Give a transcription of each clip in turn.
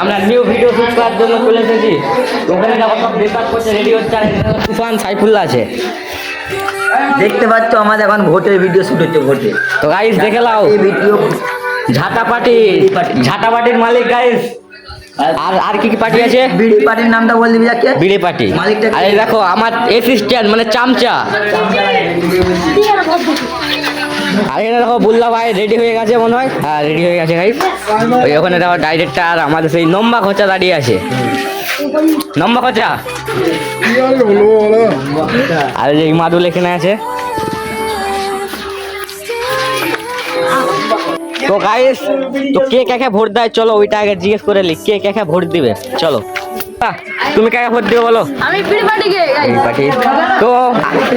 আমরা new video shoot করার জন্য চলে এসেছি। ওখানে দেখো সব বেকার করছে, রেডি হচ্ছে। আর তুফান সাইফুল্লাহ আছে, দেখতে পাচ্ছ আমাদের এখন ভোটের ভিডিও শুট হচ্ছে। ভোটে তো গাইস দেখে নাও এই ভিডিও ঝাঁটা পার্টির মালিক গাইস। আর আর কি কি পার্টি আছে? বিড়ি পার্টির নামটা বল দিবি যাকে। বিড়ি পার্টি। মালিকটা আরে দেখো আমার অ্যাসিস্ট্যান্ট মানে চামচা। আর এখানে দেখো বুল্লা ভাই রেডি হয়ে গেছে মনে হয়। হ্যাঁ রেডি হয়ে গেছে গাইস। ওই ওখানে দেখো ডাইরেক্টর আমাদের সেই নম্বা খোঁচা দাঁড়িয়ে আছে। নম্বা খোঁচা আর এই মাদুল এখানে আছে। তো গাইস তো কে কাকে ভোট দেয় চলো ওইটা আগে জিজ্ঞেস করে লি, কে কাকে ভোট দিবে চলো। তুমি কাকে ভোট দিবে বলো? আমি বিড়ি পার্টিকে। বিড়ি পার্টি। তো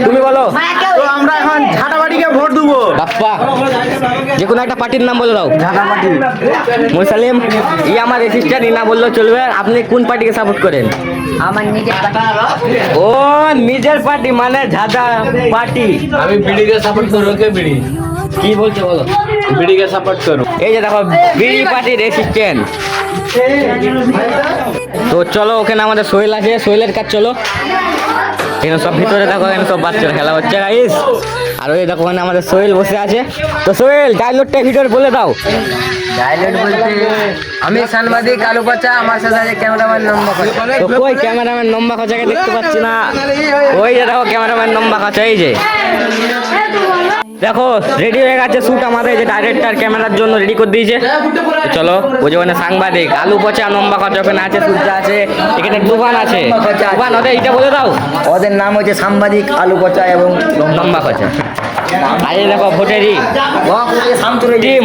তুমি বলো। তো আমরা এখন ঝাঁটা পার্টিকে ভোট দেবো। বাপ্পা যে কোনো একটা পার্টির নাম বলে দাও। ঝাঁটা পার্টি। মুসালিম ই আমার অ্যাসিস্ট্যান্ট, ই না বললেও চলবে। আপনি কোন পার্টিকে সাপোর্ট করেন? আমার নিজের পার্টি। ও নিজের পার্টি মানে ঝাঁটা পার্টি। আমি বিড়িকে সাপোর্ট করবো। কে বিড়ি? কি বলছো বলো? বিড়িকে সাপোর্ট করো। এই যে দেখো বিড়ি পার্টির অ্যাসিস্ট্যান্ট। তো চলো ওখানে আমাদের সোহেল আছে, সোহেলের কাজ চলো। এখানে সব ভিতরে দেখো, এখানে সব বাচ্চারা খেলা হচ্ছে গাইস। আর ওই দেখো ওখানে আমাদের সোহেল বসে আছে। তো সোহেল ডায়লগটা ভিতরে বলে দাও। ডায়লগ বলতে আমি সাংবাদিক আলু পচা, আমার সাথে আছে ক্যামেরাম্যান নম্বর। তো কই ক্যামেরাম্যান নম্বা খোঁচাকে দেখতে পাচ্ছি না। ওই যে দেখো ক্যামেরাম্যান নম্বা খোঁচা, এই যে দেখো রেডি হয়ে গেছে শুট আমাদের। যে ডাইরেক্টর ক্যামেরার জন্য রেডি করে দিয়েছে। তো চলো ওই যে ওখানে সাংবাদিক আলু পচা নম্বা খোঁচা ওখানে আছে, সূর্য আছে, এখানে তুফান আছে। তুফান ওদের এটা বলে দাও। ওদের নাম হচ্ছে সাংবাদিক আলু পচা এবং নম্বা খোঁচা। আর এই দেখো ভোটেরই টিম।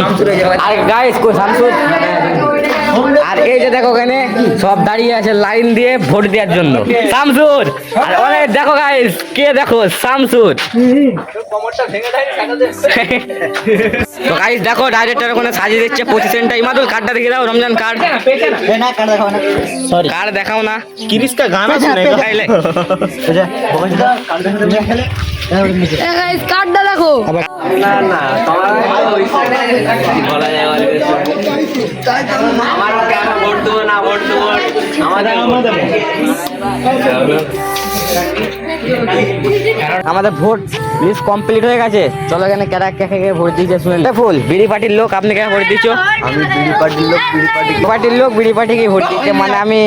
আর গাইস কো শামসুর। আর এই যে দেখো ওখানে সব দাঁড়িয়ে আছে লাইন দিয়ে ভোট দেওয়ার জন্য। শামসুর আর অনেক দেখো গাইস কে দেখো শামসুর। তো গাইস দেখো ডাইরেক্টর ওখানে সাজিয়ে দিচ্ছে পজিশনটা। ইমাদুল কার্ডটা দেখে দাও, রমজান কার্ড। সরি কার্ড দেখাও না। কিরিসকা গানা শুনে খাইলে গাইস কার্ডটা দেখো। না না তোমার বলা যায় আমার কেন ভোট দেবো না ভোট দেবো আমাদের ভোট লিস্ট কমপ্লিট হয়ে গেছে। চলো এখানে কারা কাকে ভোট দিয়েছে শুনেন। ফুল বিড়ি পার্টির লোক, আপনি কাকে ভোট দিচ্ছ? আমি বিড়ি পার্টির লোক। পার্টির লোক বিড়ি পার্টিকে ভোট দিচ্ছে মানে আমি।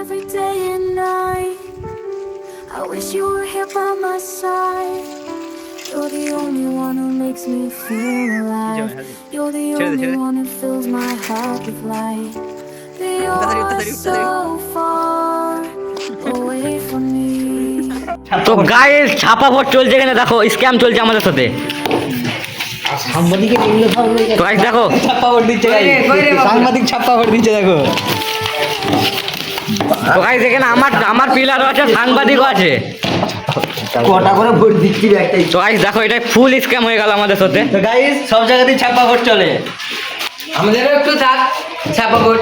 Every day and night, I wish you were here by my side. You're the only one who makes me feel alive. You're the only one who fills my heart with light. You're so far away from me. তো guys ছাপা vote চলছে এখানে, দেখো scam চলছে আমাদের সাথে। তো guys দেখো ছাপ্পা ভোট দিচ্ছে সাংবাদিক, ছাপ্পা ভোট দিচ্ছে দেখো। তো গাইস এখানে আমার পিলারও আছে, সাংবাদিকও আছে। কটা করে ভোট দিচ্ছি একটাই। তো গাইস দেখো এটা ফুল স্ক্যাম হয়ে গেল আমাদের সাথে। তো গাইস সব জায়গাতেই ছাপ্পা ভোট চলে, আমাদেরও একটু থাক ছাপ্পা ভোট।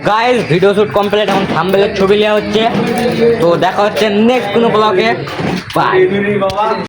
গাইস ভিডিও শুট কমপ্লিট, এখন থাম্বনেলের ছবি নেওয়া হচ্ছে। তো দেখা হচ্ছে নেক্সট কোনো ব্লগে। বাই।